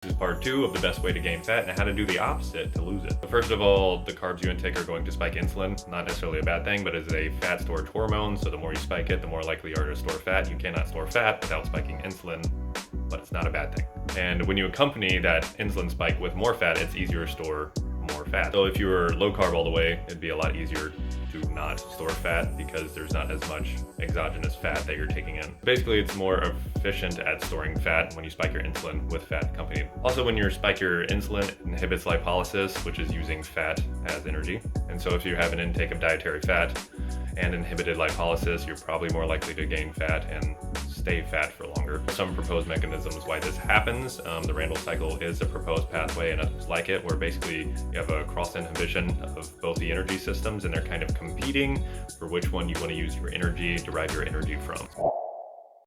This is part 2 of the best way to gain fat and how to do the opposite to lose it. First of all, the carbs you intake are going to spike insulin. Not necessarily a bad thing, but it's a fat storage hormone, so the more you spike it, the more likely you are to store fat. You cannot store fat without spiking insulin, but it's not a bad thing. And when you accompany that insulin spike with more fat, it's easier to store more fat. So if you were low carb all the way, it'd be a lot easier to not store fat because there's not as much exogenous fat that you're taking in. Basically, it's more efficient at storing fat when you spike your insulin with fat accompanied. Also, when you spike your insulin, it inhibits lipolysis, which is using fat as energy. And so if you have an intake of dietary fat and inhibited lipolysis, you're probably more likely to gain fat and stay fat for longer. Some proposed mechanisms why this happens. The Randle cycle is a proposed pathway and others like it, where basically you have a cross inhibition of both the energy systems and they're kind of competing for which one you want to use your energy, derive your energy from.